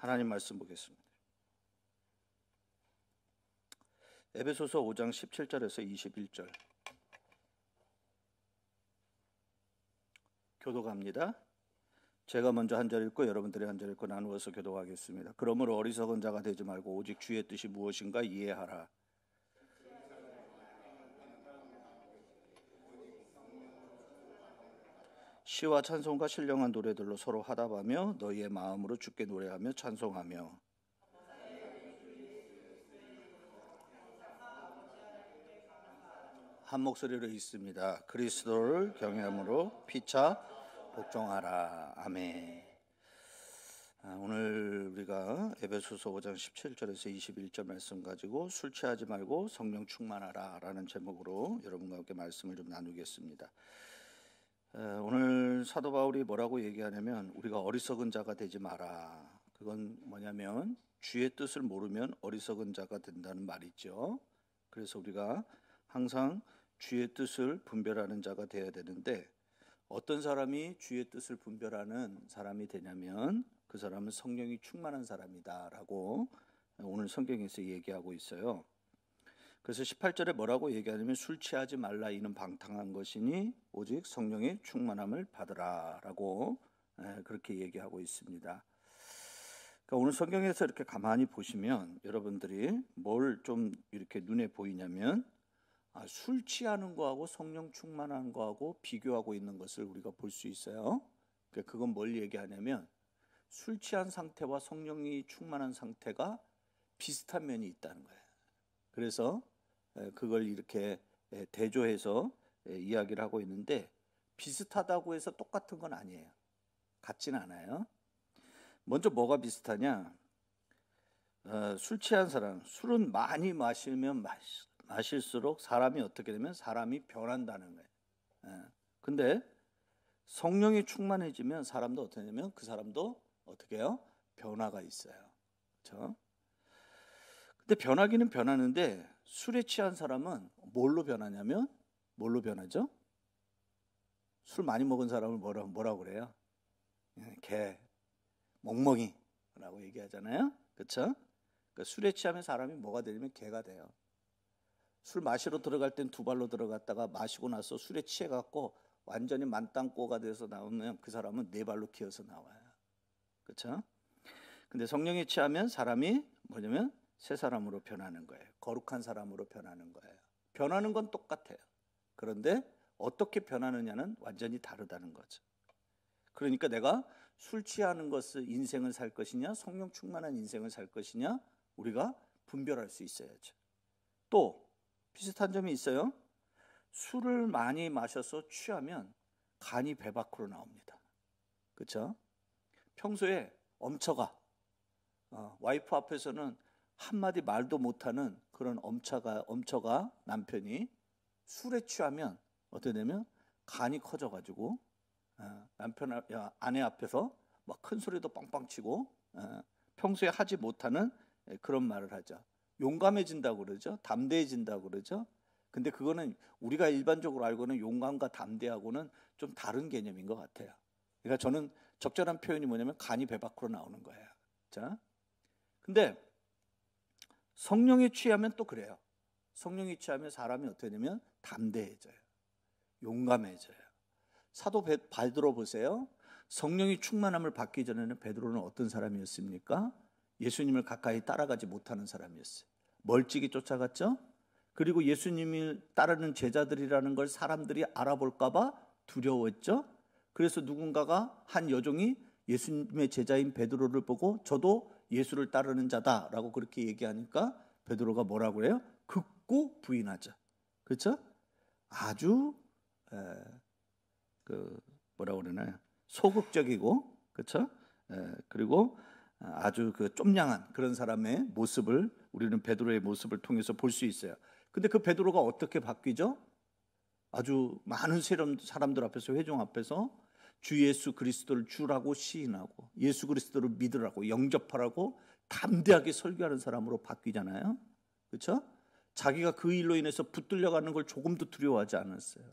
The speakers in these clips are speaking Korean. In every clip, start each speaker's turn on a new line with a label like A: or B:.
A: 하나님 말씀 보겠습니다. 에베소서 5장 17절에서 21절 교독합니다. 제가 먼저 한 절 읽고 여러분들이 한 절 읽고 나누어서 교독하겠습니다. 그러므로 어리석은 자가 되지 말고 오직 주의 뜻이 무엇인가 이해하라. 시와 찬송과 신령한 노래들로 서로 화답하며 너희의 마음으로 주께 노래하며 찬송하며 한 목소리로 읽습니다. 그리스도를 경외함으로 피차 복종하라. 아멘. 오늘 우리가 에베소서 5장 17절에서 21절 말씀 가지고 술 취하지 말고 성령 충만하라 라는 제목으로 여러분과 함께 말씀을 좀 나누겠습니다. 오늘 사도 바울이 뭐라고 얘기하냐면 우리가 어리석은 자가 되지 마라. 그건 뭐냐면 주의 뜻을 모르면 어리석은 자가 된다는 말이죠. 그래서 우리가 항상 주의 뜻을 분별하는 자가 되어야 되는데 어떤 사람이 주의 뜻을 분별하는 사람이 되냐면 그 사람은 성령이 충만한 사람이다 라고 오늘 성경에서 얘기하고 있어요. 그래서 18절에 뭐라고 얘기하냐면 술 취하지 말라 이는 방탕한 것이니 오직 성령의 충만함을 받으라 라고 그렇게 얘기하고 있습니다. 그러니까 오늘 성경에서 이렇게 가만히 보시면 여러분들이 뭘 좀 이렇게 눈에 보이냐면 술 취하는 거하고 성령 충만한 거하고 비교하고 있는 것을 우리가 볼 수 있어요. 그건 뭘 얘기하냐면 술 취한 상태와 성령이 충만한 상태가 비슷한 면이 있다는 거예요. 그래서 그걸 이렇게 대조해서 이야기를 하고 있는데 비슷하다고 해서 똑같은 건 아니에요. 같지는 않아요. 먼저 뭐가 비슷하냐? 술 취한 사람, 술은 많이 마시면 마실수록 사람이 어떻게 되면 사람이 변한다는 거예요. 근데 성령이 충만해지면 사람도 어떻게 되면 그 사람도 어떻게 해요? 변화가 있어요. 그렇죠? 근데 변하기는 변하는데 술에 취한 사람은 뭘로 변하냐면 뭘로 변하죠? 술 많이 먹은 사람을 뭐라고 그래요? 개, 멍멍이라고 얘기하잖아요. 그렇죠? 그러니까 술에 취하면 사람이 뭐가 되냐면 개가 돼요. 술 마시러 들어갈 땐 두 발로 들어갔다가 마시고 나서 술에 취해갖고 완전히 만땅꼬가 돼서 나오면 그 사람은 네 발로 기어서 나와요. 그렇죠? 근데 성령에 취하면 사람이 뭐냐면 새 사람으로 변하는 거예요. 거룩한 사람으로 변하는 거예요. 변하는 건 똑같아요. 그런데 어떻게 변하느냐는 완전히 다르다는 거죠. 그러니까 내가 술 취하는 것을 인생을 살 것이냐 성령 충만한 인생을 살 것이냐 우리가 분별할 수 있어야죠. 또 비슷한 점이 있어요. 술을 많이 마셔서 취하면 간이 배 밖으로 나옵니다. 그렇죠? 평소에 엄처가 와이프 앞에서는 한마디 말도 못하는 그런 엄처가 남편이 술에 취하면 어떻게 되면 간이 커져가지고 아내 앞에서 막 큰 소리도 빵빵 치고 평소에 하지 못하는 그런 말을 하죠. 용감해진다고 그러죠. 담대해진다고 그러죠. 근데 그거는 우리가 일반적으로 알고는 용감과 담대하고는 좀 다른 개념인 것 같아요. 그러니까 저는 적절한 표현이 뭐냐면 간이 배 밖으로 나오는 거예요. 자, 근데 성령에 취하면 또 그래요. 성령에 취하면 사람이 어떻게 되면 담대해져요. 용감해져요. 사도 베드로 보세요. 성령이 충만함을 받기 전에는 베드로는 어떤 사람이었습니까? 예수님을 가까이 따라가지 못하는 사람이었어요. 멀찍이 쫓아갔죠. 그리고 예수님을 따르는 제자들이라는 걸 사람들이 알아볼까 봐 두려웠죠. 그래서 누군가가 한 여종이 예수님의 제자인 베드로를 보고 저도 예수를 따르는 자다라고 그렇게 얘기하니까 베드로가 뭐라고 해요? 극구 부인하죠. 그렇죠? 아주 뭐라고 그러나요? 소극적이고 그렇죠? 그리고 아주 쫌냥한 그런 사람의 모습을 우리는 베드로의 모습을 통해서 볼 수 있어요. 근데 그 베드로가 어떻게 바뀌죠? 아주 많은 사람들 앞에서 회중 앞에서 주 예수 그리스도를 주라고 시인하고 예수 그리스도를 믿으라고 영접하라고 담대하게 설교하는 사람으로 바뀌잖아요. 그렇죠? 자기가 그 일로 인해서 붙들려가는 걸 조금도 두려워하지 않았어요.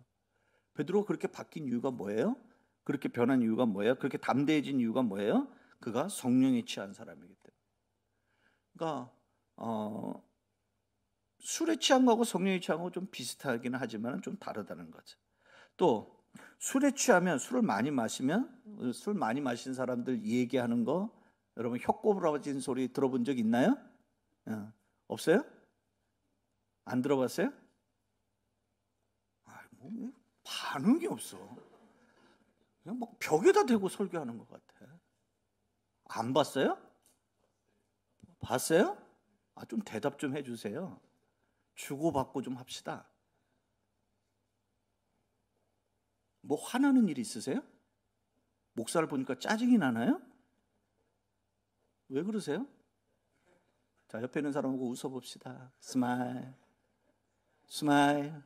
A: 베드로가 그렇게 바뀐 이유가 뭐예요? 그렇게 변한 이유가 뭐예요? 그렇게 담대해진 이유가 뭐예요? 그가 성령에 취한 사람이기 때문에. 그러니까 술에 취한 거하고 성령에 취한 거하고 좀 비슷하기는 하지만 좀 다르다는 거죠. 또 술에 취하면, 술을 많이 마시면, 술 많이 마신 사람들 얘기하는 거 여러분 혀 꼬부라진 소리 들어본 적 있나요? 없어요? 안 들어봤어요? 뭐 반응이 없어. 그냥 막 벽에다 대고 설교하는 것 같아. 안 봤어요? 봤어요? 좀 대답 좀 해주세요. 주고받고 좀 합시다. 뭐 화나는 일 있으세요? 목사를 보니까 짜증이 나나요? 왜 그러세요? 자, 옆에 있는 사람하고 웃어봅시다. 스마일. 스마일.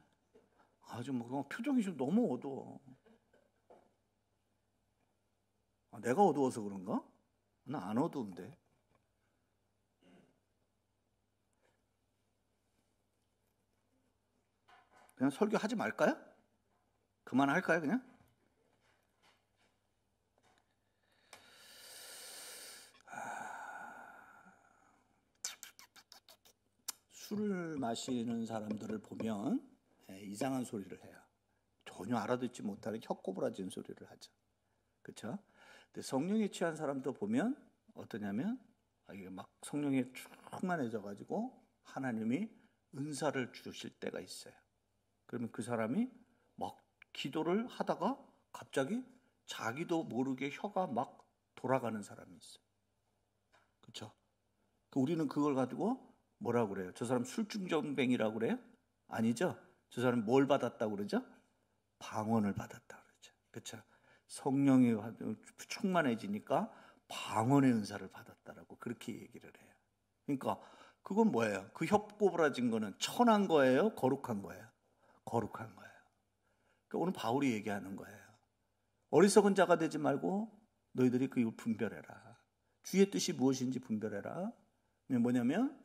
A: 뭐 표정이 좀 너무 어두워. 내가 어두워서 그런가? 나 안 어두운데. 그냥 설교하지 말까요? 그만할까요, 그냥? 술을 마시는 사람들을 보면 이상한 소리를 해요. 전혀 알아듣지 못하는 혀꼬부라진 소리를 하죠. 그렇죠? 근데 성령에 취한 사람도 보면 어떠냐면 이게 막 성령에 충만해져 가지고 하나님이 은사를 주실 때가 있어요. 그러면 그 사람이 막 기도를 하다가 갑자기 자기도 모르게 혀가 막 돌아가는 사람이 있어요. 그렇죠? 우리는 그걸 가지고 뭐라고 그래요? 저 사람 술중전뱅이라고 그래요? 아니죠? 저 사람 뭘 받았다고 그러죠? 방언을 받았다 그러죠. 그렇죠? 성령이 충만해지니까 방언의 은사를 받았다라고 그렇게 얘기를 해요. 그러니까 그건 뭐예요? 그 혀꼬부라진 거는 천한 거예요? 거룩한 거예요? 거룩한 거예요. 그러니까 오늘 바울이 얘기하는 거예요. 어리석은 자가 되지 말고 너희들이 그 이걸 분별해라. 주의 뜻이 무엇인지 분별해라. 뭐냐면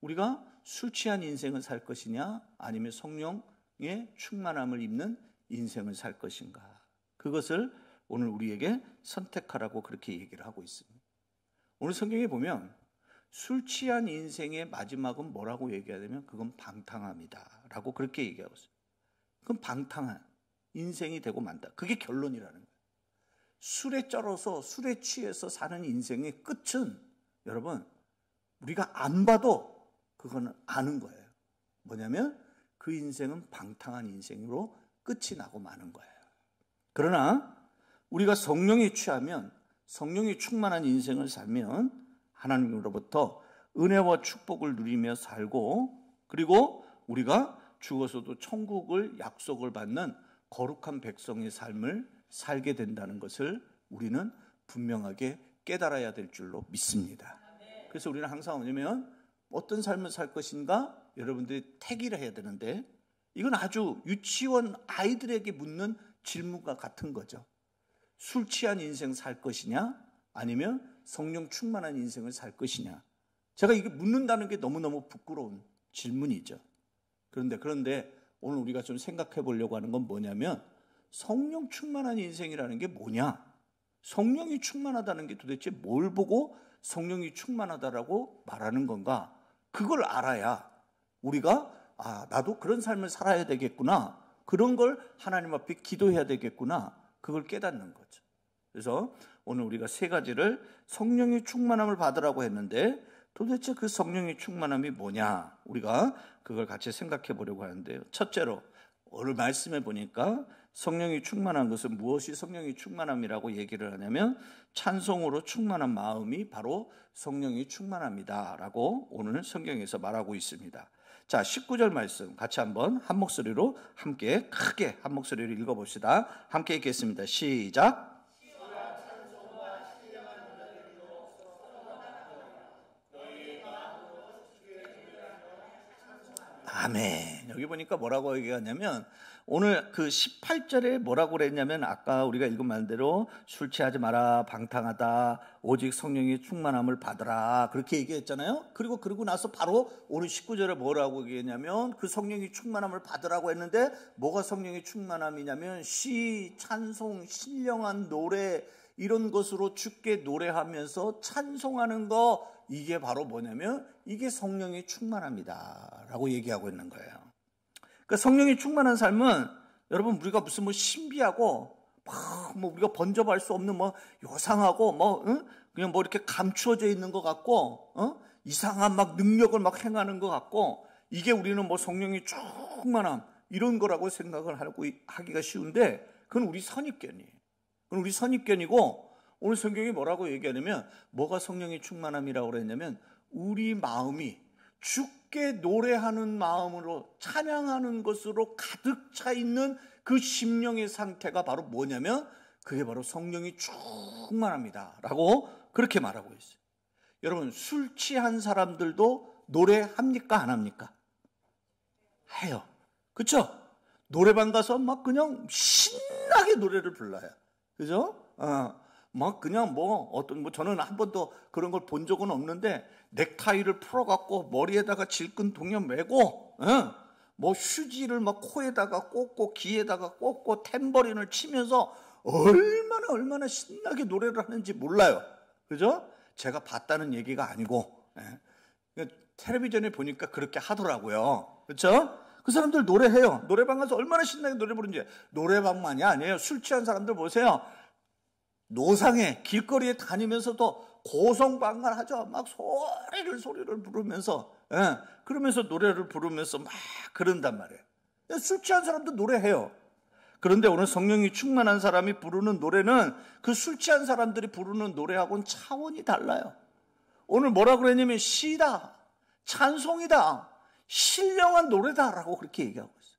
A: 우리가 술 취한 인생을 살 것이냐 아니면 성령의 충만함을 입는 인생을 살 것인가. 그것을 오늘 우리에게 선택하라고 그렇게 얘기를 하고 있습니다. 오늘 성경에 보면 술 취한 인생의 마지막은 뭐라고 얘기하냐면 그건 방탕함이다 라고 그렇게 얘기하고 있어요. 그건 방탕한 인생이 되고 만다. 그게 결론이라는 거예요. 술에 쩔어서 술에 취해서 사는 인생의 끝은 여러분 우리가 안 봐도 그거는 아는 거예요. 뭐냐면 그 인생은 방탕한 인생으로 끝이 나고 마는 거예요. 그러나 우리가 성령에 취하면 성령이 충만한 인생을 살면 하나님으로부터 은혜와 축복을 누리며 살고 그리고 우리가 죽어서도 천국을 약속을 받는 거룩한 백성의 삶을 살게 된다는 것을 우리는 분명하게 깨달아야 될 줄로 믿습니다. 그래서 우리는 항상 뭐냐면 어떤 삶을 살 것인가 여러분들이 택일을 해야 되는데 이건 아주 유치원 아이들에게 묻는 질문과 같은 거죠. 술 취한 인생 살 것이냐 아니면 성령 충만한 인생을 살 것이냐. 제가 이게 묻는다는 게 너무너무 부끄러운 질문이죠. 그런데 오늘 우리가 좀 생각해 보려고 하는 건 뭐냐면 성령 충만한 인생이라는 게 뭐냐? 성령이 충만하다는 게 도대체 뭘 보고 성령이 충만하다라고 말하는 건가? 그걸 알아야 우리가 나도 그런 삶을 살아야 되겠구나. 그런 걸 하나님 앞에 기도해야 되겠구나. 그걸 깨닫는 거죠. 그래서 오늘 우리가 세 가지를 성령의 충만함을 받으라고 했는데 도대체 그 성령의 충만함이 뭐냐? 우리가 그걸 같이 생각해 보려고 하는데요. 첫째로 오늘 말씀해 보니까 성령이 충만한 것은 무엇이 성령이 충만함이라고 얘기를 하냐면 찬송으로 충만한 마음이 바로 성령이 충만합니다라고 오늘 성경에서 말하고 있습니다. 자, 19절 말씀 같이 한번 한 목소리로 함께 크게 한 목소리로 읽어봅시다. 함께 읽겠습니다. 시작. 아멘. 여기 보니까 뭐라고 얘기하냐면 오늘 그 18절에 뭐라고 그랬냐면 아까 우리가 읽은 말대로 술 취하지 마라, 방탕하다, 오직 성령의 충만함을 받으라 그렇게 얘기했잖아요. 그리고 나서 바로 오늘 19절에 뭐라고 얘기했냐면 그 성령의 충만함을 받으라고 했는데 뭐가 성령의 충만함이냐면 시, 찬송, 신령한 노래 이런 것으로 주께 노래하면서 찬송하는 거, 이게 바로 뭐냐면 이게 성령의 충만함이다 라고 얘기하고 있는 거예요. 그러니까 성령이 충만한 삶은 여러분 우리가 무슨 뭐 신비하고 뭐 우리가 번접할 수 없는 뭐 요상하고 그냥 뭐 이렇게 감추어져 있는 것 같고 이상한 막 능력을 막 행하는 것 같고, 이게 우리는 뭐 성령이 충만함 이런 거라고 생각을 하기가 쉬운데, 그건 우리 선입견이에요. 그건 우리 선입견이고, 오늘 성경이 뭐라고 얘기하냐면, 뭐가 성령의 충만함이라고 그랬냐면 우리 마음이 주께 노래하는 마음으로 찬양하는 것으로 가득 차 있는 그 심령의 상태가 바로 뭐냐면, 그게 바로 성령이 충만합니다 라고 그렇게 말하고 있어요. 여러분, 술 취한 사람들도 노래합니까? 안 합니까? 해요. 그렇죠? 노래방 가서 막 그냥 신나게 노래를 불러요. 그죠? 막 그냥 저는 한 번도 그런 걸 본 적은 없는데, 넥타이를 풀어갖고 머리에다가 질끈 동여 매고, 뭐 휴지를 막 코에다가 꽂고 귀에다가 꽂고 탬버린을 치면서 얼마나 신나게 노래를 하는지 몰라요. 그죠? 제가 봤다는 얘기가 아니고, 텔레비전에 보니까 그렇게 하더라고요. 그렇죠? 그 사람들 노래해요. 노래방 가서 얼마나 신나게 노래 부르는지. 노래방만이 아니에요. 술 취한 사람들 보세요. 노상에 길거리에 다니면서도 고성방가하죠. 막 소리를 부르면서, 그러면서 노래를 부르면서 막 그런단 말이에요. 술 취한 사람도 노래해요. 그런데 오늘 성령이 충만한 사람이 부르는 노래는 그 술 취한 사람들이 부르는 노래하고는 차원이 달라요. 오늘 뭐라 그랬냐면 시다, 찬송이다, 신령한 노래다라고 그렇게 얘기하고 있어요.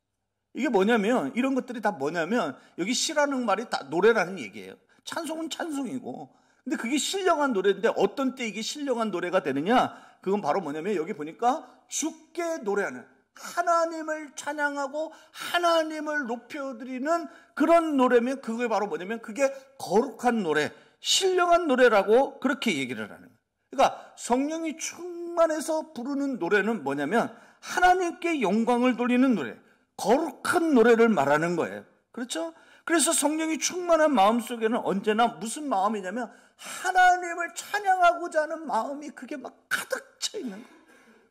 A: 이게 뭐냐면, 이런 것들이 다 뭐냐면, 여기 시라는 말이 다 노래라는 얘기예요. 찬송은 찬송이고, 근데 그게 신령한 노래인데 어떤 때 이게 신령한 노래가 되느냐? 그건 바로 뭐냐면, 여기 보니까 주께 노래하는, 하나님을 찬양하고 하나님을 높여드리는 그런 노래면, 그게 바로 뭐냐면 그게 거룩한 노래, 신령한 노래라고 그렇게 얘기를 하는 거예요. 그러니까 성령이 충만해서 부르는 노래는 뭐냐면 하나님께 영광을 돌리는 노래, 거룩한 노래를 말하는 거예요. 그렇죠? 그래서 성령이 충만한 마음 속에는 언제나 무슨 마음이냐면 하나님을 찬양하고자 하는 마음이 그게 막 가득 차 있는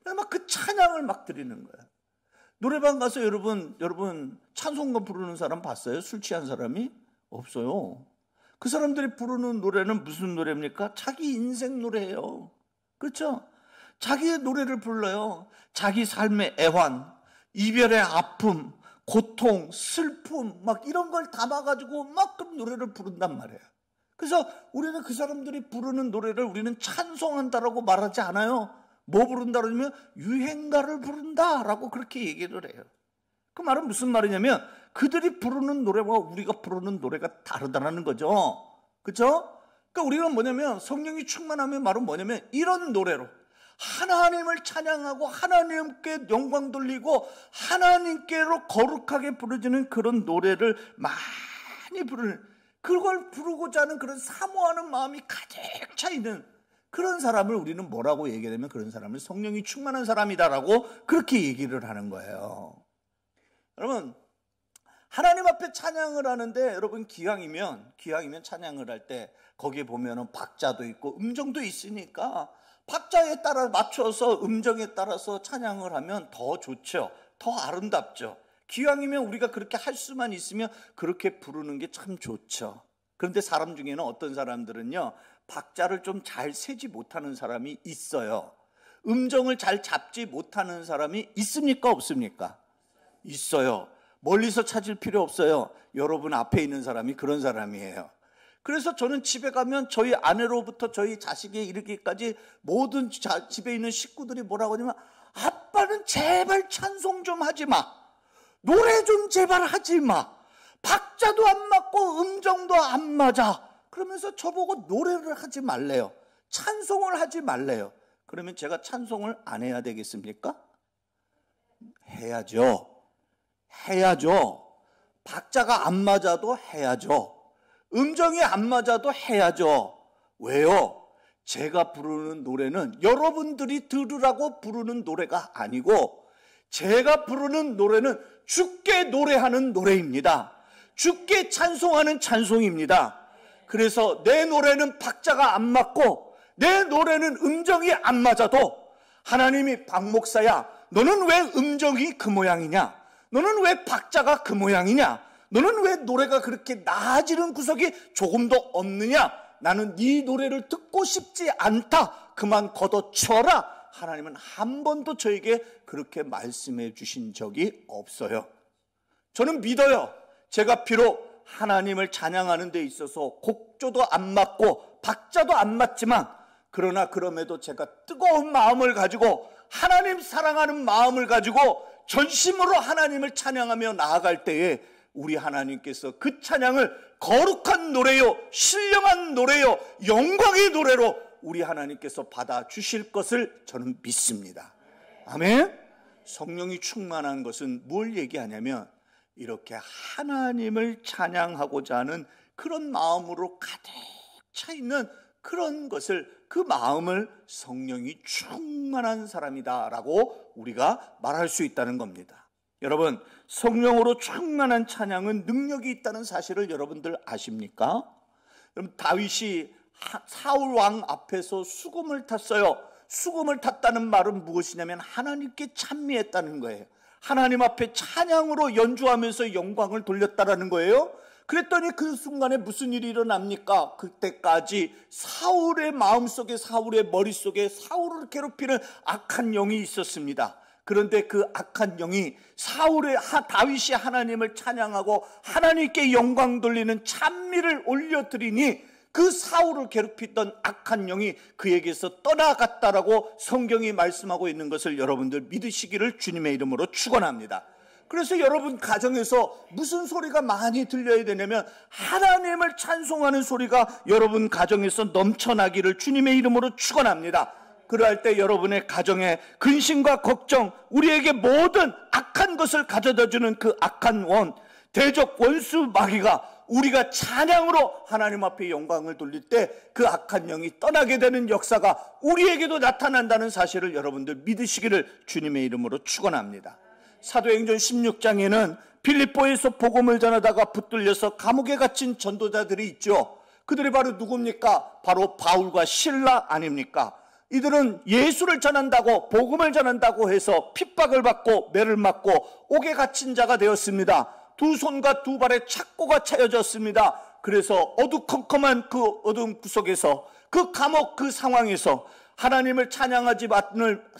A: 거예요. 막 그 찬양을 막 드리는 거예요. 노래방 가서 여러분 찬송가 부르는 사람 봤어요? 술 취한 사람이? 없어요. 그 사람들이 부르는 노래는 무슨 노래입니까? 자기 인생 노래예요. 그렇죠? 자기의 노래를 불러요. 자기 삶의 애환, 이별의 아픔, 고통, 슬픔, 막 이런 걸 담아가지고 막 그 노래를 부른단 말이에요. 그래서 우리는 그 사람들이 부르는 노래를 우리는 찬송한다라고 말하지 않아요. 뭐 부른다 그러면 유행가를 부른다라고 그렇게 얘기를 해요. 그 말은 무슨 말이냐면 그들이 부르는 노래와 우리가 부르는 노래가 다르다는 거죠. 그렇죠? 그러니까 우리는 뭐냐면 성령이 충만하면 말은 뭐냐면 이런 노래로 하나님을 찬양하고 하나님께 영광 돌리고 하나님께로 거룩하게 부르지는 그런 노래를 많이 부르는, 그걸 부르고자 하는 그런 사모하는 마음이 가득 차 있는 그런 사람을 우리는 뭐라고 얘기하냐면 그런 사람을 성령이 충만한 사람이다라고 그렇게 얘기를 하는 거예요. 여러분, 하나님 앞에 찬양을 하는데 여러분 기왕이면 찬양을 할 때 거기에 보면은 박자도 있고 음정도 있으니까 박자에 따라 맞춰서 음정에 따라서 찬양을 하면 더 좋죠. 더 아름답죠. 기왕이면 우리가 그렇게 할 수만 있으면 그렇게 부르는 게 참 좋죠. 그런데 사람 중에는 어떤 사람들은요, 박자를 좀 잘 세지 못하는 사람이 있어요. 음정을 잘 잡지 못하는 사람이 있습니까? 없습니까? 있어요. 멀리서 찾을 필요 없어요. 여러분 앞에 있는 사람이 그런 사람이에요. 그래서 저는 집에 가면 저희 아내로부터 저희 자식에 이르기까지 모든 집에 있는 식구들이 뭐라고 하냐면 아빠는 제발 찬송 좀 하지 마. 노래 좀 제발 하지 마. 박자도 안 맞고 음정도 안 맞아. 그러면서 저보고 노래를 하지 말래요. 찬송을 하지 말래요. 그러면 제가 찬송을 안 해야 되겠습니까? 해야죠. 박자가 안 맞아도 해야죠. 음정이 안 맞아도 해야죠. 왜요? 제가 부르는 노래는 여러분들이 들으라고 부르는 노래가 아니고 제가 부르는 노래는 주께 노래하는 노래입니다. 주께 찬송하는 찬송입니다. 그래서 내 노래는 박자가 안 맞고 내 노래는 음정이 안 맞아도 하나님이 박 목사야, 너는 왜 음정이 그 모양이냐? 너는 왜 박자가 그 모양이냐? 너는 왜 노래가 그렇게 나아지는 구석이 조금도 없느냐? 나는 네 노래를 듣고 싶지 않다. 그만 걷어쳐라. 하나님은 한 번도 저에게 그렇게 말씀해 주신 적이 없어요. 저는 믿어요. 제가 비록 하나님을 찬양하는 데 있어서 곡조도 안 맞고 박자도 안 맞지만, 그러나 그럼에도 제가 뜨거운 마음을 가지고 하나님 사랑하는 마음을 가지고 전심으로 하나님을 찬양하며 나아갈 때에 우리 하나님께서 그 찬양을 거룩한 노래요, 신령한 노래요, 영광의 노래로 우리 하나님께서 받아주실 것을 저는 믿습니다. 아멘. 성령이 충만한 것은 뭘 얘기하냐면 이렇게 하나님을 찬양하고자 하는 그런 마음으로 가득 차 있는 그런 것을, 그 마음을 성령이 충만한 사람이다라고 우리가 말할 수 있다는 겁니다. 여러분, 성령으로 충만한 찬양은 능력이 있다는 사실을 여러분들 아십니까? 그럼 다윗이 사울 왕 앞에서 수금을 탔어요. 수금을 탔다는 말은 무엇이냐면 하나님께 찬미했다는 거예요. 하나님 앞에 찬양으로 연주하면서 영광을 돌렸다라는 거예요. 그랬더니 그 순간에 무슨 일이 일어납니까? 그때까지 사울의 마음속에, 사울의 머릿속에 사울을 괴롭히는 악한 영이 있었습니다. 그런데 그 악한 영이 다윗이 하나님을 찬양하고 하나님께 영광 돌리는 찬미를 올려드리니 그 사울을 괴롭히던 악한 영이 그에게서 떠나갔다라고 성경이 말씀하고 있는 것을 여러분들 믿으시기를 주님의 이름으로 축원합니다. 그래서 여러분 가정에서 무슨 소리가 많이 들려야 되냐면 하나님을 찬송하는 소리가 여러분 가정에서 넘쳐나기를 주님의 이름으로 축원합니다. 그러할 때 여러분의 가정에 근심과 걱정, 우리에게 모든 악한 것을 가져다주는 그 악한 원, 대적 원수 마귀가 우리가 찬양으로 하나님 앞에 영광을 돌릴 때 그 악한 영이 떠나게 되는 역사가 우리에게도 나타난다는 사실을 여러분들 믿으시기를 주님의 이름으로 축원합니다. 사도행전 16장에는 빌립보에서 복음을 전하다가 붙들려서 감옥에 갇힌 전도자들이 있죠. 그들이 바로 누굽니까? 바로 바울과 실라 아닙니까? 이들은 예수를 전한다고, 복음을 전한다고 해서 핍박을 받고 매를 맞고 옥에 갇힌 자가 되었습니다. 두 손과 두 발에 착고가 차여졌습니다. 그래서 어두컴컴한 그 어두운 구석에서, 그 감옥 그 상황에서, 하나님을 찬양하지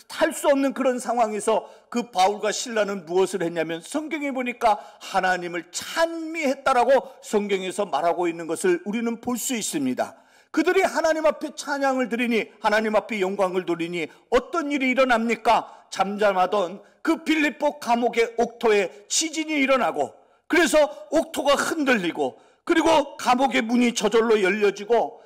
A: 할 수 없는 그런 상황에서 그 바울과 실라는 무엇을 했냐면 성경에 보니까 하나님을 찬미했다라고 성경에서 말하고 있는 것을 우리는 볼 수 있습니다. 그들이 하나님 앞에 찬양을 드리니, 하나님 앞에 영광을 돌리니 어떤 일이 일어납니까? 잠잠하던 그 빌립보 감옥의 옥토에 지진이 일어나고, 그래서 옥토가 흔들리고, 그리고 감옥의 문이 저절로 열려지고,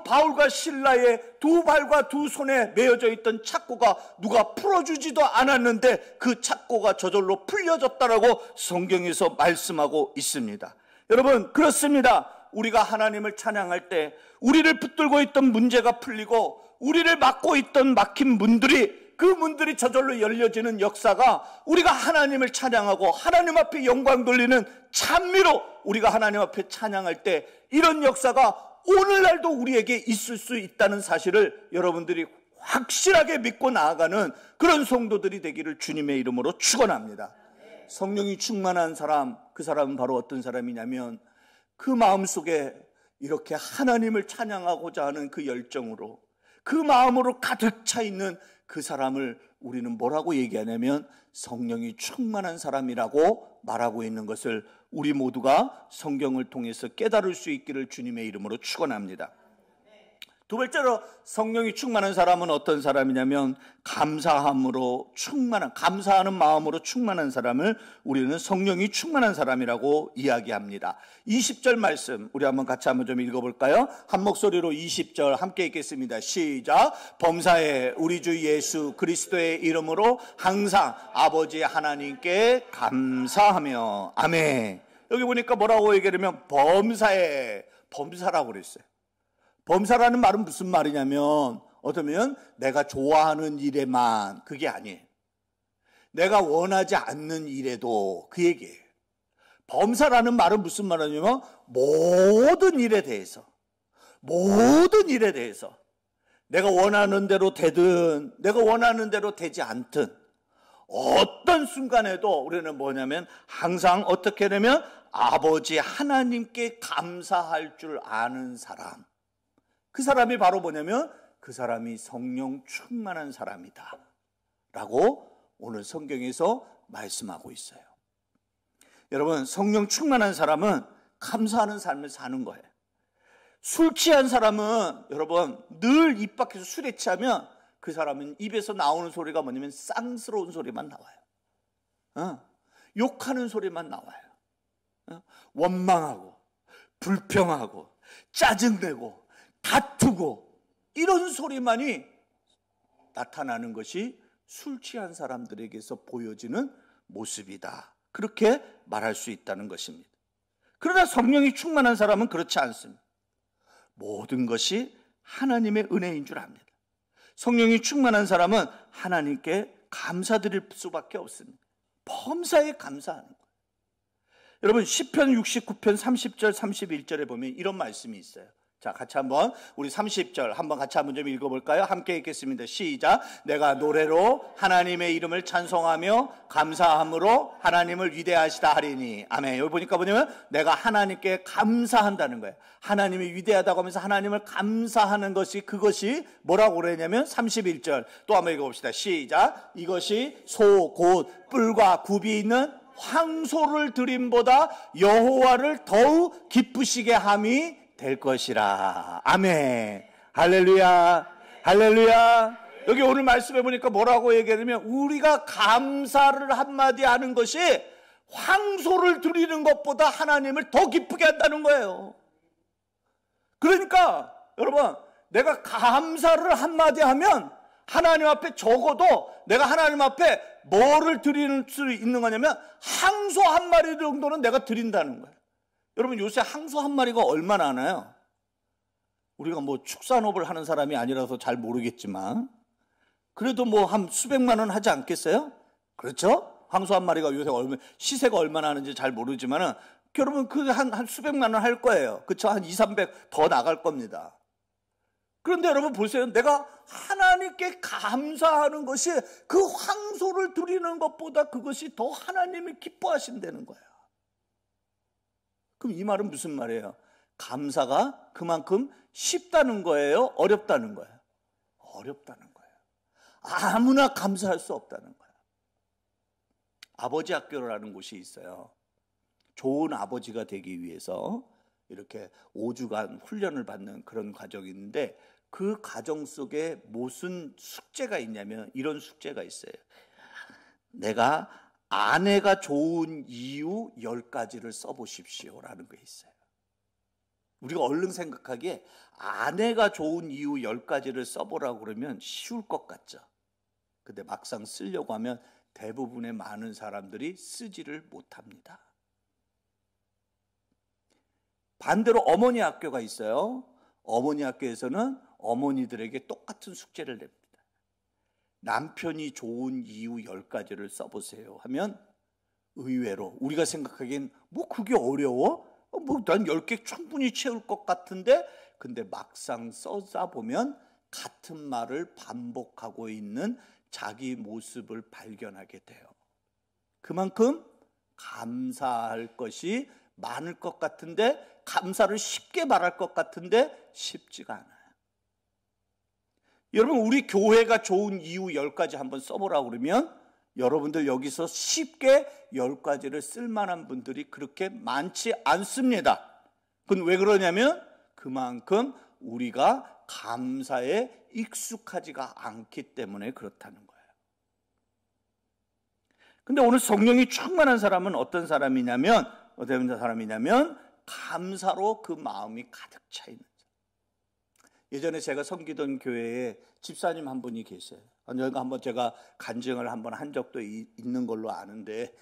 A: 바울과 실라의 두 발과 두 손에 매어져 있던 착고가 누가 풀어주지도 않았는데 그 착고가 저절로 풀려졌다라고 성경에서 말씀하고 있습니다. 여러분, 그렇습니다. 우리가 하나님을 찬양할 때 우리를 붙들고 있던 문제가 풀리고 우리를 막고 있던 막힌 그 문들이 저절로 열려지는 역사가, 우리가 하나님을 찬양하고 하나님 앞에 영광 돌리는 찬미로 우리가 하나님 앞에 찬양할 때 이런 역사가 오늘날도 우리에게 있을 수 있다는 사실을 여러분들이 확실하게 믿고 나아가는 그런 성도들이 되기를 주님의 이름으로 축원합니다. 성령이 충만한 사람, 그 사람은 바로 어떤 사람이냐면 그 마음속에 이렇게 하나님을 찬양하고자 하는 그 열정으로, 그 마음으로 가득 차 있는 그 사람을 우리는 뭐라고 얘기하냐면 성령이 충만한 사람이라고 말하고 있는 것을 우리 모두가 성경을 통해서 깨달을 수 있기를 주님의 이름으로 축원합니다. 두 번째로 성령이 충만한 사람은 어떤 사람이냐면 감사하는 마음으로 충만한 사람을 우리는 성령이 충만한 사람이라고 이야기합니다. 20절 말씀 우리 같이 한번 좀 읽어볼까요? 한 목소리로 20절 함께 읽겠습니다. 시작. 범사에 우리 주 예수 그리스도의 이름으로 항상 아버지 하나님께 감사하며. 아멘. 여기 보니까 뭐라고 얘기하면 범사라고 그랬어요. 범사라는 말은 무슨 말이냐면 어쩌면 내가 좋아하는 일에만, 그게 아니에요. 내가 원하지 않는 일에도, 그 얘기예요. 범사라는 말은 무슨 말이냐면 모든 일에 대해서, 모든 일에 대해서 내가 원하는 대로 되든 내가 원하는 대로 되지 않든 어떤 순간에도 우리는 뭐냐면 항상 어떻게 되면 아버지 하나님께 감사할 줄 아는 사람, 그 사람이 바로 뭐냐면 그 사람이 성령 충만한 사람이다 라고 오늘 성경에서 말씀하고 있어요. 여러분, 성령 충만한 사람은 감사하는 삶을 사는 거예요. 술 취한 사람은 여러분 늘 입 밖에서 술에 취하면 그 사람은 입에서 나오는 소리가 뭐냐면 쌍스러운 소리만 나와요. 욕하는 소리만 나와요. 원망하고 불평하고 짜증내고 다투고 이런 소리만이 나타나는 것이 술 취한 사람들에게서 보여지는 모습이다. 그렇게 말할 수 있다는 것입니다. 그러나 성령이 충만한 사람은 그렇지 않습니다. 모든 것이 하나님의 은혜인 줄 압니다. 성령이 충만한 사람은 하나님께 감사드릴 수밖에 없습니다. 범사에 감사하는 거예요. 여러분 시편 69편 30절 31절에 보면 이런 말씀이 있어요. 자, 같이 한번 우리 30절 한번 같이 한번 좀 읽어볼까요? 함께 읽겠습니다. 시작. 내가 노래로 하나님의 이름을 찬송하며 감사함으로 하나님을 위대하시다 하리니. 아멘. 여기 보니까 뭐냐면 내가 하나님께 감사한다는 거예요. 하나님이 위대하다고 하면서 하나님을 감사하는 것이, 그것이 뭐라고 그러냐면 31절 또 한번 읽어봅시다. 시작. 이것이 소 곧 뿔과 굽이 있는 황소를 드림보다 여호와를 더욱 기쁘시게 함이 될 것이라. 아멘. 할렐루야. 할렐루야. 여기 오늘 말씀해 보니까 뭐라고 얘기하냐면 우리가 감사를 한마디 하는 것이 황소를 드리는 것보다 하나님을 더 기쁘게 한다는 거예요. 그러니까 여러분, 내가 감사를 한마디 하면 하나님 앞에 적어도 내가 하나님 앞에 뭐를 드릴 수 있는 거냐면 황소 한 마리 정도는 내가 드린다는 거예요. 여러분, 요새 황소 한 마리가 얼마나 하나요? 우리가 뭐 축산업을 하는 사람이 아니라서 잘 모르겠지만 그래도 뭐 한 수백만 원 하지 않겠어요? 그렇죠? 황소 한 마리가 요새 시세가 얼마나 하는지 잘 모르지만은 여러분 그 한 수백만 원 할 거예요. 그렇죠? 한 2, 300 더 나갈 겁니다. 그런데 여러분 보세요. 내가 하나님께 감사하는 것이 그 황소를 드리는 것보다 그것이 더 하나님이 기뻐하신다는 거예요. 그럼 이 말은 무슨 말이에요? 감사가 그만큼 쉽다는 거예요? 어렵다는 거예요? 어렵다는 거예요. 아무나 감사할 수 없다는 거예요. 아버지 학교라는 곳이 있어요. 좋은 아버지가 되기 위해서 이렇게 5주간 훈련을 받는 그런 과정이 있는데 그 과정 속에 무슨 숙제가 있냐면 이런 숙제가 있어요. 내가 아내가 좋은 이유 10가지를 써보십시오 라는 게 있어요. 우리가 얼른 생각하기에 아내가 좋은 이유 10가지를 써보라고 그러면 쉬울 것 같죠. 근데 막상 쓰려고 하면 대부분의 많은 사람들이 쓰지를 못합니다. 반대로 어머니 학교가 있어요. 어머니 학교에서는 어머니들에게 똑같은 숙제를 냅니다. 남편이 좋은 이유 10가지를 써보세요 하면 의외로 우리가 생각하기엔 뭐 그게 어려워? 뭐 난 10개 충분히 채울 것 같은데 근데 막상 써다 보면 같은 말을 반복하고 있는 자기 모습을 발견하게 돼요. 그만큼 감사할 것이 많을 것 같은데 감사를 쉽게 말할 것 같은데 쉽지가 않아요. 여러분 우리 교회가 좋은 이유 10가지 한번 써보라고 그러면 여러분들 여기서 쉽게 10가지를 쓸만한 분들이 그렇게 많지 않습니다. 그건 왜 그러냐면 그만큼 우리가 감사에 익숙하지가 않기 때문에 그렇다는 거예요. 근데 오늘 성령이 충만한 사람은 어떤 사람이냐면 감사로 그 마음이 가득 차 있는 사람. 예전에 제가 섬기던 교회에 집사님 한 분이 계세요. 여기가 한번 제가 간증을 한번 한 적도 있는 걸로 아는데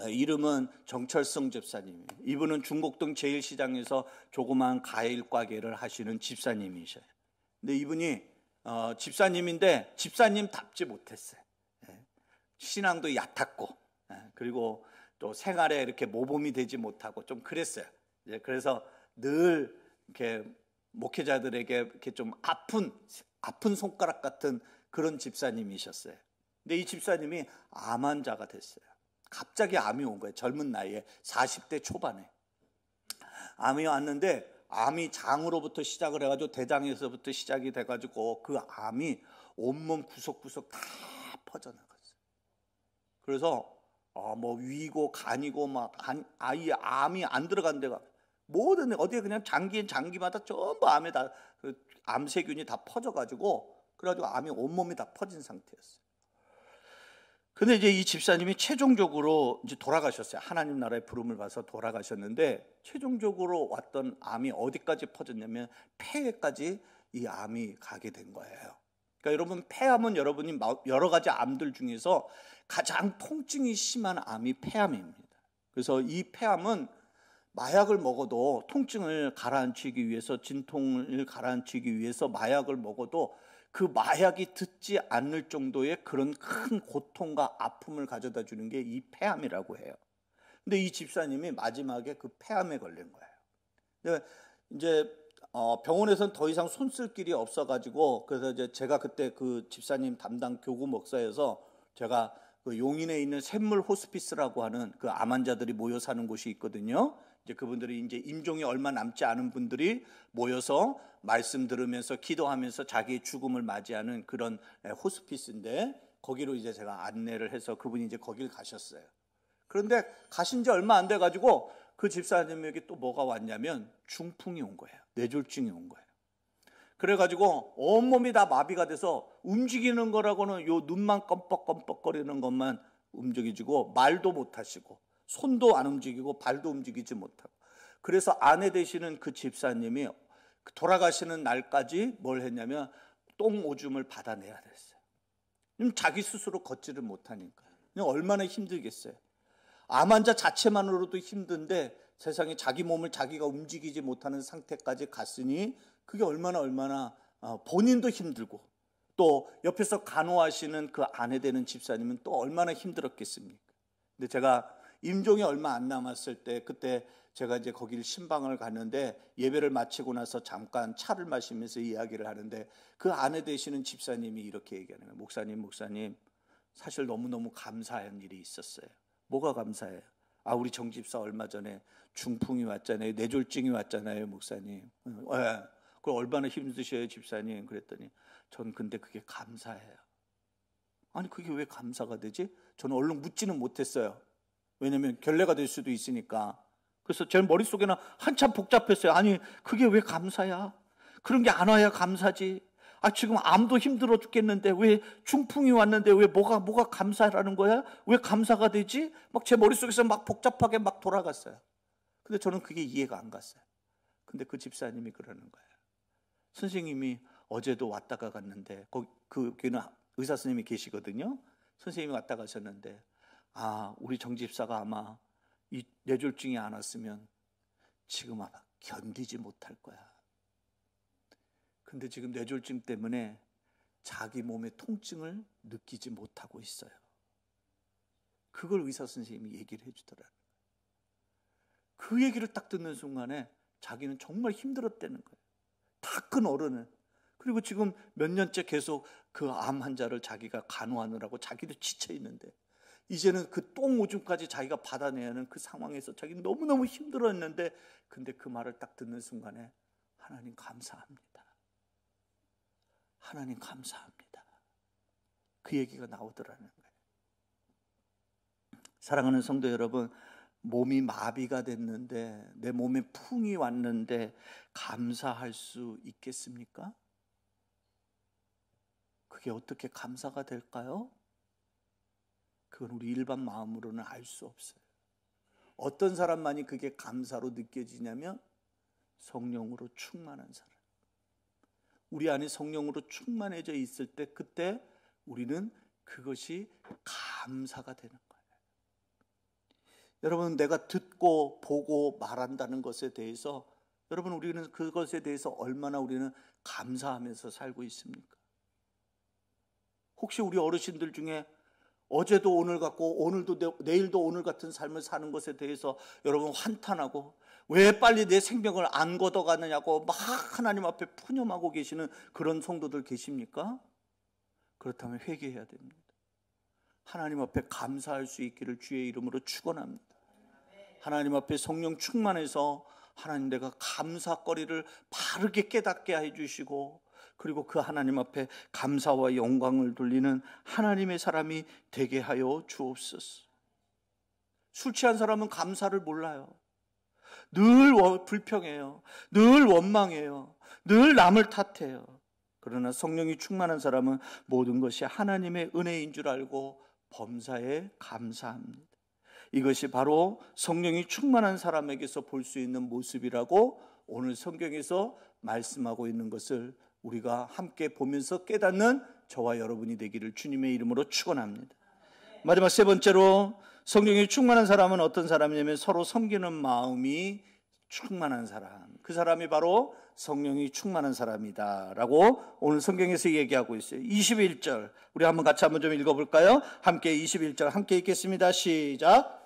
A: 이름은 정철성 집사님이에요. 이분은 중곡동 제1시장에서 조그만 과일 가게를 하시는 집사님이셔요. 근데 이분이 집사님인데 집사님답지 못했어요. 신앙도 얕았고 그리고 또 생활에 이렇게 모범이 되지 못하고 좀 그랬어요. 그래서 늘 이렇게 목회자들에게 이렇게 좀 아픈 손가락 같은 그런 집사님이셨어요. 근데 이 집사님이 암 환자가 됐어요. 갑자기 암이 온 거예요. 젊은 나이에 40대 초반에 암이 왔는데, 암이 장으로부터 시작을 해가지고 대장에서부터 시작이 돼가지고 그 암이 온몸 구석구석 다 퍼져나갔어요. 그래서 뭐 위고 간이고 막 아예 암이 안 들어간 데가 모든 어디에 그냥 장기마다 전부 암에 다 그 암세균이 다 퍼져가지고, 그래가지고 암이 온몸이 다 퍼진 상태였어요. 근데 이제 이 집사님이 최종적으로 이제 돌아가셨어요. 하나님 나라의 부름을 봐서 돌아가셨는데, 최종적으로 왔던 암이 어디까지 퍼졌냐면 폐에까지 이 암이 가게 된 거예요. 그러니까 여러분, 폐암은 여러분이 여러 가지 암들 중에서 가장 통증이 심한 암이 폐암입니다. 그래서 이 폐암은 마약을 먹어도 통증을 가라앉히기 위해서, 진통을 가라앉히기 위해서 마약을 먹어도 그 마약이 듣지 않을 정도의 그런 큰 고통과 아픔을 가져다 주는 게 이 폐암이라고 해요. 근데 이 집사님이 마지막에 그 폐암에 걸린 거예요. 근데 이제 병원에서는 더 이상 손 쓸 길이 없어가지고, 그래서 이제 제가 그때 그 집사님 담당 교구 목사여서 제가 그 용인에 있는 샘물 호스피스라고 하는 그 암 환자들이 모여 사는 곳이 있거든요. 이제 그분들이 이제 임종이 얼마 남지 않은 분들이 모여서 말씀 들으면서 기도하면서 자기의 죽음을 맞이하는 그런 호스피스인데, 거기로 이제 제가 안내를 해서 그분이 이제 거길 가셨어요. 그런데 가신 지 얼마 안 돼 가지고 그 집사님에게 또 뭐가 왔냐면 중풍이 온 거예요. 뇌졸중이 온 거예요. 그래가지고 온몸이 다 마비가 돼서 움직이는 거라고는 요 눈만 껌뻑껌뻑거리는 것만 움직이지고 말도 못 하시고 손도 안 움직이고 발도 움직이지 못하고, 그래서 아내 되시는 그 집사님이 돌아가시는 날까지 뭘 했냐면 똥 오줌을 받아내야 됐어요. 자기 스스로 걷지를 못하니까 얼마나 힘들겠어요. 암 환자 자체만으로도 힘든데 세상에 자기 몸을 자기가 움직이지 못하는 상태까지 갔으니 그게 얼마나 본인도 힘들고, 또 옆에서 간호하시는 그 아내 되는 집사님은 또 얼마나 힘들었겠습니까? 근데 제가 임종이 얼마 안 남았을 때, 그때 제가 이제 거기를 신방을 갔는데, 예배를 마치고 나서 잠깐 차를 마시면서 이야기를 하는데 그 아내 되시는 집사님이 이렇게 얘기하는 거예요. 목사님, 사실 너무너무 감사한 일이 있었어요. 뭐가 감사해요? 우리 정 집사 얼마 전에 중풍이 왔잖아요. 뇌졸중이 왔잖아요, 목사님. 네. 그럼 얼마나 힘드셔요, 집사님? 그랬더니 전 근데 그게 감사해요. 아니, 그게 왜 감사가 되지? 저는 얼른 묻지는 못했어요. 왜냐면 결례가 될 수도 있으니까. 그래서 제 머릿속에는 한참 복잡했어요. 아니, 그게 왜 감사야? 그런 게 안 와야 감사지. 지금 암도 힘들어 죽겠는데 왜 중풍이 왔는데 왜 뭐가 감사라는 거야? 왜 감사가 되지? 막 제 머릿속에서 막 복잡하게 막 돌아갔어요. 근데 저는 그게 이해가 안 갔어요. 근데 그 집사님이 그러는 거예요. 선생님이 어제도 왔다가 갔는데, 거기는 의사 선생님이 계시거든요. 선생님이 왔다 가셨는데, 우리 정 집사가 아마 이 뇌졸중이 안 왔으면 지금 아마 견디지 못할 거야. 근데 지금 뇌졸중 때문에 자기 몸의 통증을 느끼지 못하고 있어요. 그걸 의사 선생님이 얘기를 해주더라고요. 그 얘기를 딱 듣는 순간에 자기는 정말 힘들었다는 거예요. 다 큰 어른은. 그리고 지금 몇 년째 계속 그 암 환자를 자기가 간호하느라고 자기도 지쳐 있는데, 이제는 그 똥 오줌까지 자기가 받아내야 하는 그 상황에서 자기는 너무너무 힘들었는데, 근데 그 말을 딱 듣는 순간에 하나님 감사합니다. 하나님 감사합니다. 그 얘기가 나오더라는 거예요. 사랑하는 성도 여러분, 몸이 마비가 됐는데, 내 몸에 풍이 왔는데 감사할 수 있겠습니까? 그게 어떻게 감사가 될까요? 그건 우리 일반 마음으로는 알 수 없어요. 어떤 사람만이 그게 감사로 느껴지냐면 성령으로 충만한 사람. 우리 안에 성령으로 충만해져 있을 때, 그때 우리는 그것이 감사가 되는 거예요. 여러분, 내가 듣고 보고 말한다는 것에 대해서, 여러분, 우리는 그것에 대해서 얼마나 우리는 감사하면서 살고 있습니까? 혹시 우리 어르신들 중에 어제도 오늘 같고 오늘도 내일도 오늘 같은 삶을 사는 것에 대해서 여러분 한탄하고 왜 빨리 내 생명을 안 걷어가느냐고 막 하나님 앞에 푸념하고 계시는 그런 성도들 계십니까? 그렇다면 회개해야 됩니다. 하나님 앞에 감사할 수 있기를 주의 이름으로 축원합니다. 하나님 앞에 성령 충만해서 하나님, 내가 감사거리를 바르게 깨닫게 해주시고, 그리고 그 하나님 앞에 감사와 영광을 돌리는 하나님의 사람이 되게 하여 주옵소서. 술 취한 사람은 감사를 몰라요. 늘 불평해요. 늘 원망해요. 늘 남을 탓해요. 그러나 성령이 충만한 사람은 모든 것이 하나님의 은혜인 줄 알고 범사에 감사합니다. 이것이 바로 성령이 충만한 사람에게서 볼 수 있는 모습이라고 오늘 성경에서 말씀하고 있는 것을 우리가 함께 보면서 깨닫는 저와 여러분이 되기를 주님의 이름으로 축원합니다. 마지막 세 번째로, 성령이 충만한 사람은 어떤 사람이냐면 서로 섬기는 마음이 충만한 사람. 그 사람이 바로 성령이 충만한 사람이다 라고 오늘 성경에서 얘기하고 있어요. 21절 우리 한번 같이 한번 좀 읽어볼까요? 함께 21절 함께 읽겠습니다. 시작.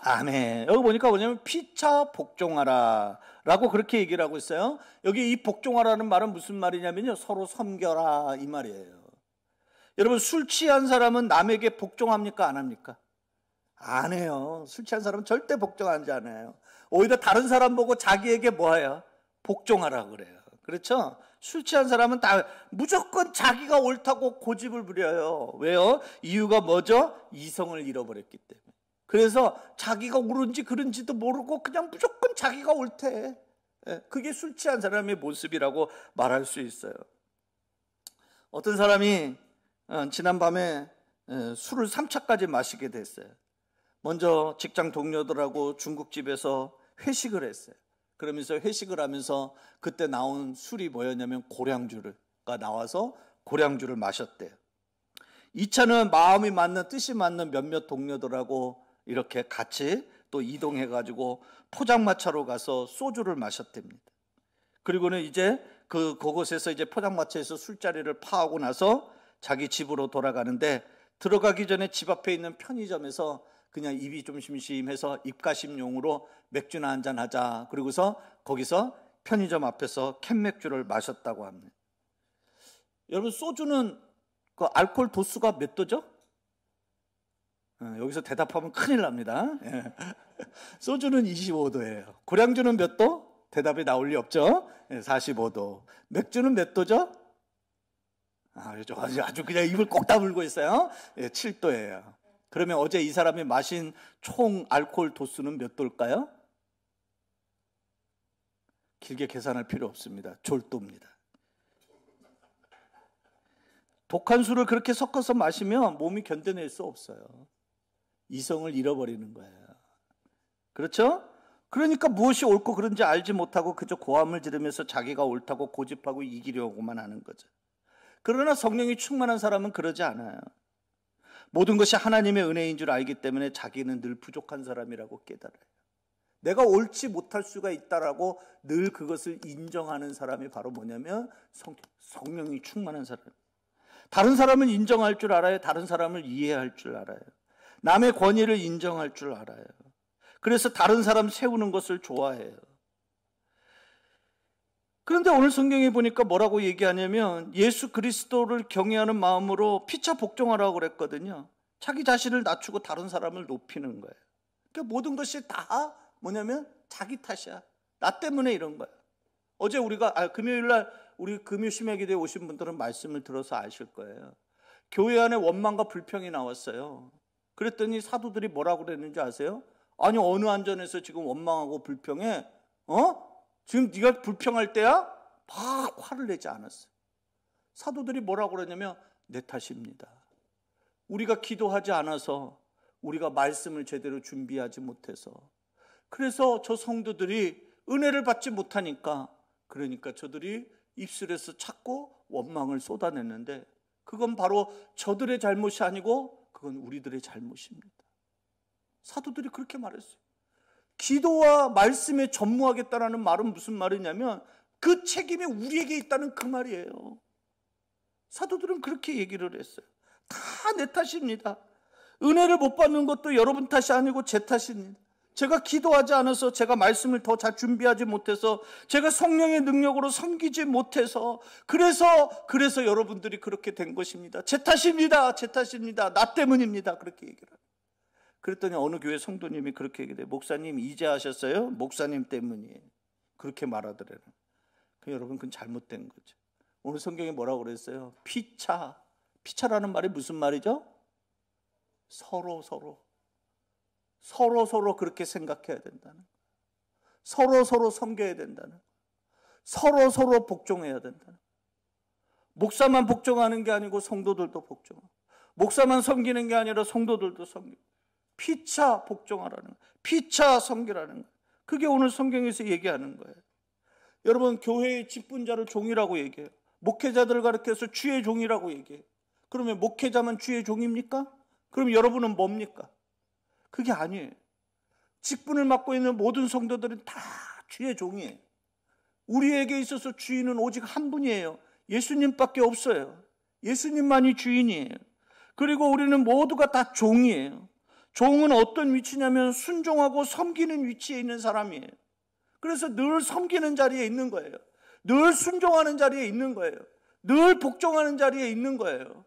A: 아멘. 여기 보니까 뭐냐면 피차 복종하라 라고 그렇게 얘기를 하고 있어요. 여기 이 복종하라는 말은 무슨 말이냐면요, 서로 섬겨라 이 말이에요. 여러분, 술 취한 사람은 남에게 복종합니까? 안 합니까? 안 해요. 술 취한 사람은 절대 복종하지 않아요. 오히려 다른 사람 보고 자기에게 뭐예요? 복종하라 그래요. 그렇죠? 술 취한 사람은 다 무조건 자기가 옳다고 고집을 부려요. 왜요? 이유가 뭐죠? 이성을 잃어버렸기 때문에. 그래서 자기가 옳은지 그른지도 모르고 그냥 무조건 자기가 옳대. 그게 술 취한 사람의 모습이라고 말할 수 있어요. 어떤 사람이 지난밤에 술을 3차까지 마시게 됐어요. 먼저 직장 동료들하고 중국집에서 회식을 했어요. 그러면서 회식을 하면서 그때 나온 술이 뭐였냐면 고량주가 나와서 고량주를 마셨대요. 2차는 마음이 맞는, 뜻이 맞는 몇몇 동료들하고 이렇게 같이 또 이동해가지고 포장마차로 가서 소주를 마셨답니다. 그리고는 이제 그곳에서 이제 포장마차에서 술자리를 파하고 나서 자기 집으로 돌아가는데, 들어가기 전에 집 앞에 있는 편의점에서 그냥 입이 좀 심심해서 입가심용으로 맥주나 한잔 하자. 그리고서 거기서 편의점 앞에서 캔맥주를 마셨다고 합니다. 여러분, 소주는 그 알코올 도수가 몇 도죠? 여기서 대답하면 큰일 납니다. 소주는 25도예요. 고량주는 몇 도? 대답이 나올 리 없죠? 45도. 맥주는 몇 도죠? 아주 그냥 입을 꼭 다물고 있어요. 7도예요. 그러면 어제 이 사람이 마신 총 알코올 도수는 몇 도일까요? 길게 계산할 필요 없습니다. 졸도입니다. 독한 술을 그렇게 섞어서 마시면 몸이 견뎌낼 수 없어요. 이성을 잃어버리는 거예요. 그렇죠? 그러니까 무엇이 옳고 그른지 알지 못하고 그저 고함을 지르면서 자기가 옳다고 고집하고 이기려고만 하는 거죠. 그러나 성령이 충만한 사람은 그러지 않아요. 모든 것이 하나님의 은혜인 줄 알기 때문에 자기는 늘 부족한 사람이라고 깨달아요. 내가 옳지 못할 수가 있다라고 늘 그것을 인정하는 사람이 바로 뭐냐면 성령이 충만한 사람. 다른 사람은 인정할 줄 알아요. 다른 사람을 이해할 줄 알아요. 남의 권위를 인정할 줄 알아요. 그래서 다른 사람 세우는 것을 좋아해요. 그런데 오늘 성경에 보니까 뭐라고 얘기하냐면 예수 그리스도를 경외하는 마음으로 피차 복종하라고 그랬거든요. 자기 자신을 낮추고 다른 사람을 높이는 거예요. 그러니까 모든 것이 다 뭐냐면 자기 탓이야. 나 때문에 이런 거야. 어제 우리가 금요일날 우리 금요 심야기도에 오신 분들은 말씀을 들어서 아실 거예요. 교회 안에 원망과 불평이 나왔어요. 그랬더니 사도들이 뭐라고 그랬는지 아세요? 아니, 어느 안전에서 지금 원망하고 불평해? 지금 네가 불평할 때야? 막 화를 내지 않았어요. 사도들이 뭐라고 그러냐면 내 탓입니다. 우리가 기도하지 않아서, 우리가 말씀을 제대로 준비하지 못해서, 그래서 저 성도들이 은혜를 받지 못하니까, 그러니까 저들이 입술에서 자꾸 원망을 쏟아냈는데 그건 바로 저들의 잘못이 아니고 그건 우리들의 잘못입니다. 사도들이 그렇게 말했어요. 기도와 말씀에 전무하겠다라는 말은 무슨 말이냐면 그 책임이 우리에게 있다는 그 말이에요. 사도들은 그렇게 얘기를 했어요. 다 내 탓입니다. 은혜를 못 받는 것도 여러분 탓이 아니고 제 탓입니다. 제가 기도하지 않아서, 제가 말씀을 더 잘 준비하지 못해서, 제가 성령의 능력으로 섬기지 못해서, 그래서 여러분들이 그렇게 된 것입니다. 제 탓입니다. 제 탓입니다. 나 때문입니다. 그렇게 얘기를 해요. 그랬더니 어느 교회 성도님이 그렇게 얘기해요. 목사님 이제 하셨어요? 목사님 때문이에요. 그렇게 말하더래요. 여러분, 그건 잘못된 거죠. 오늘 성경에 뭐라고 그랬어요? 피차라는 말이 무슨 말이죠? 서로 그렇게 생각해야 된다는 거예요. 서로 섬겨야 된다는 거예요. 서로 복종해야 된다는 거예요. 목사만 복종하는 게 아니고 성도들도 복종하고, 목사만 섬기는 게 아니라 성도들도 섬기고, 피차 복종하라는 거예요. 피차 섬기라는 거예요. 그게 오늘 성경에서 얘기하는 거예요. 여러분, 교회의 직분자를 종이라고 얘기해요. 목회자들 가르쳐서 주의 종이라고 얘기해요. 그러면 목회자만 주의 종입니까? 그럼 여러분은 뭡니까? 그게 아니에요. 직분을 맡고 있는 모든 성도들은 다 주의 종이에요. 우리에게 있어서 주인은 오직 한 분이에요. 예수님밖에 없어요. 예수님만이 주인이에요. 그리고 우리는 모두가 다 종이에요. 종은 어떤 위치냐면 순종하고 섬기는 위치에 있는 사람이에요. 그래서 늘 섬기는 자리에 있는 거예요. 늘 순종하는 자리에 있는 거예요. 늘 복종하는 자리에 있는 거예요.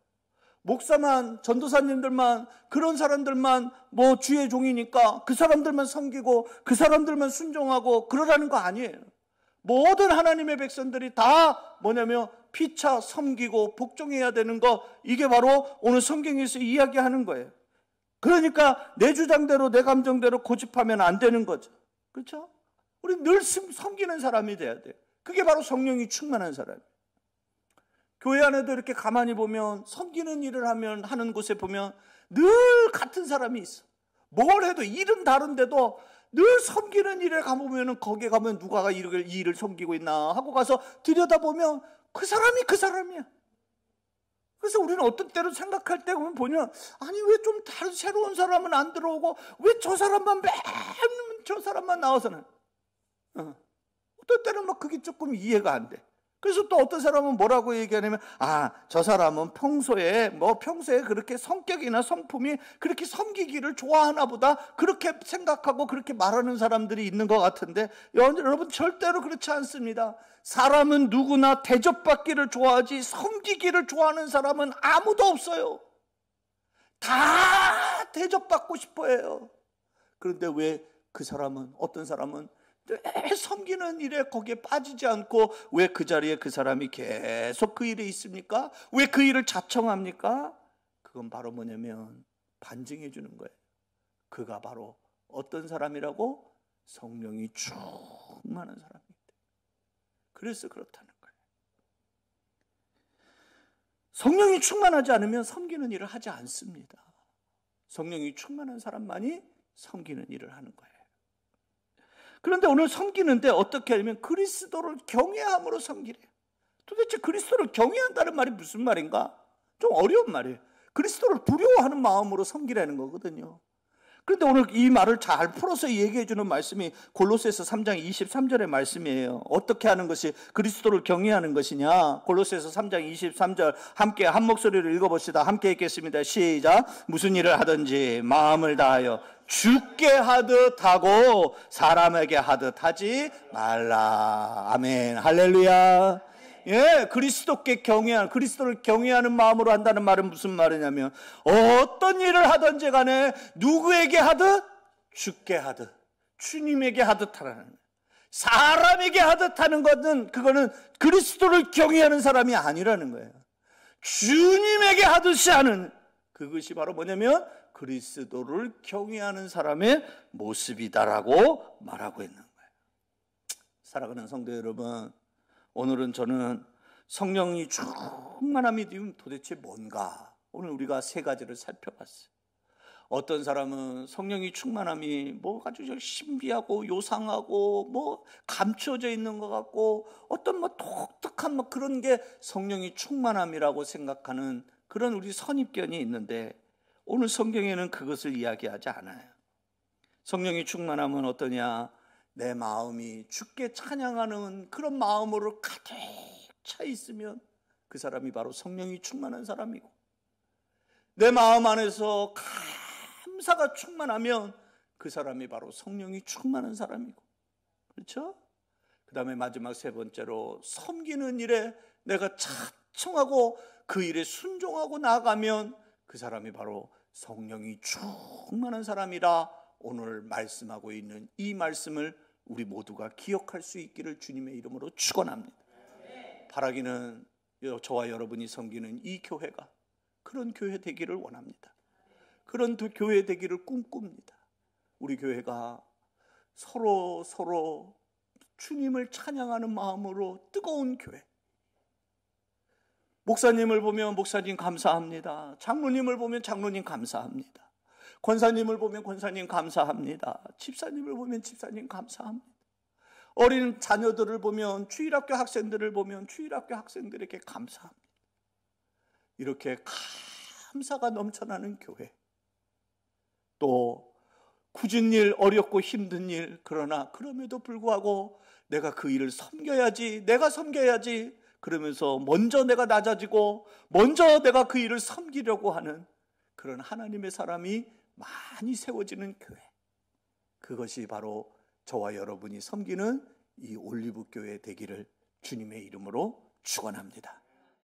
A: 목사만, 전도사님들만, 그런 사람들만 뭐 주의 종이니까 그 사람들만 섬기고 그 사람들만 순종하고 그러라는 거 아니에요. 모든 하나님의 백성들이 다 뭐냐면 피차 섬기고 복종해야 되는 거, 이게 바로 오늘 성경에서 이야기하는 거예요. 그러니까 내 주장대로 내 감정대로 고집하면 안 되는 거죠. 그렇죠? 우리 늘 섬기는 사람이 돼야 돼요. 그게 바로 성령이 충만한 사람이에요. 교회 안에도 이렇게 가만히 보면 섬기는 일을 하는 곳에 보면 늘 같은 사람이 있어. 뭘 해도 일은 다른데도 늘 섬기는 일에 가보면, 거기에 가면 누가 이 일을 섬기고 있나 하고 가서 들여다보면 그 사람이 그 사람이야. 그래서 우리는 어떤 때로 생각할 때 보면 아니 왜 좀 다른 새로운 사람은 안 들어오고 왜 저 사람만 매일 저 사람만 나와서는 어떤 때는 막 그게 조금 이해가 안 돼. 그래서 또 어떤 사람은 뭐라고 얘기하냐면 저 사람은 평소에 그렇게 성격이나 성품이 그렇게 섬기기를 좋아하나 보다, 그렇게 생각하고 그렇게 말하는 사람들이 있는 것 같은데, 여러분 절대로 그렇지 않습니다. 사람은 누구나 대접받기를 좋아하지 섬기기를 좋아하는 사람은 아무도 없어요. 다 대접받고 싶어 해요. 그런데 왜 그 사람은, 어떤 사람은 왜 섬기는 일에 거기에 빠지지 않고 왜 그 자리에 그 사람이 계속 그 일에 있습니까? 왜 그 일을 자청합니까? 그건 바로 뭐냐면 반증해 주는 거예요. 그가 바로 어떤 사람이라고? 성령이 충만한 사람입니다. 그래서 그렇다는 거예요. 성령이 충만하지 않으면 섬기는 일을 하지 않습니다. 성령이 충만한 사람만이 섬기는 일을 하는 거예요. 그런데 오늘 섬기는데 어떻게 하냐면 그리스도를 경외함으로 섬기래요. 도대체 그리스도를 경외한다는 말이 무슨 말인가? 좀 어려운 말이에요. 그리스도를 두려워하는 마음으로 섬기라는 거거든요. 그런데 오늘 이 말을 잘 풀어서 얘기해 주는 말씀이 골로새서 3장 23절의 말씀이에요. 어떻게 하는 것이 그리스도를 경외하는 것이냐? 골로새서 3장 23절 함께 한 목소리로 읽어봅시다. 함께 읽겠습니다. 시작. 무슨 일을 하든지 마음을 다하여 주께 하듯 하고 사람에게 하듯 하지 말라. 아멘. 할렐루야. 예, 그리스도께 경외하는, 그리스도를 경외하는 마음으로 한다는 말은 무슨 말이냐면 어떤 일을 하든지 간에 누구에게 하듯 주께 하듯 주님에게 하듯 하라는 거예요. 사람에게 하듯 하는 것은 그거는 그리스도를 경외하는 사람이 아니라는 거예요. 주님에게 하듯이 하는, 그것이 바로 뭐냐면 그리스도를 경외하는 사람의 모습이다라고 말하고 있는 거예요. 사랑하는 성도 여러분, 오늘은 저는 성령이 충만함이 도대체 뭔가, 오늘 우리가 세 가지를 살펴봤어요. 어떤 사람은 성령이 충만함이 뭐 아주 신비하고 요상하고 뭐 감춰져 있는 것 같고 어떤 뭐 독특한 뭐 그런 게 성령이 충만함이라고 생각하는 그런 우리 선입견이 있는데, 오늘 성경에는 그것을 이야기하지 않아요. 성령이 충만함은 어떠냐? 내 마음이 주께 찬양하는 그런 마음으로 가득 차 있으면 그 사람이 바로 성령이 충만한 사람이고, 내 마음 안에서 감사가 충만하면 그 사람이 바로 성령이 충만한 사람이고, 그렇죠? 그 다음에 마지막 세 번째로 섬기는 일에 내가 차청하고 그 일에 순종하고 나아가면 그 사람이 바로 성령이 충만한 사람이라 오늘 말씀하고 있는 이 말씀을 우리 모두가 기억할 수 있기를 주님의 이름으로 축원합니다. 바라기는 저와 여러분이 섬기는 이 교회가 그런 교회 되기를 원합니다. 그런 교회 되기를 꿈꿉니다. 우리 교회가 서로 주님을 찬양하는 마음으로 뜨거운 교회. 목사님을 보면 목사님 감사합니다. 장로님을 보면 장로님 감사합니다. 권사님을 보면 권사님 감사합니다. 집사님을 보면 집사님 감사합니다. 어린 자녀들을 보면, 주일학교 학생들을 보면 주일학교 학생들에게 감사합니다. 이렇게 감사가 넘쳐나는 교회. 또 굳은 일, 어렵고 힘든 일, 그러나 그럼에도 불구하고 내가 그 일을 섬겨야지, 내가 섬겨야지, 그러면서 먼저 내가 낮아지고 먼저 내가 그 일을 섬기려고 하는 그런 하나님의 사람이 많이 세워지는 교회. 그것이 바로 저와 여러분이 섬기는 이 올리브교회 되기를 주님의 이름으로 축원합니다.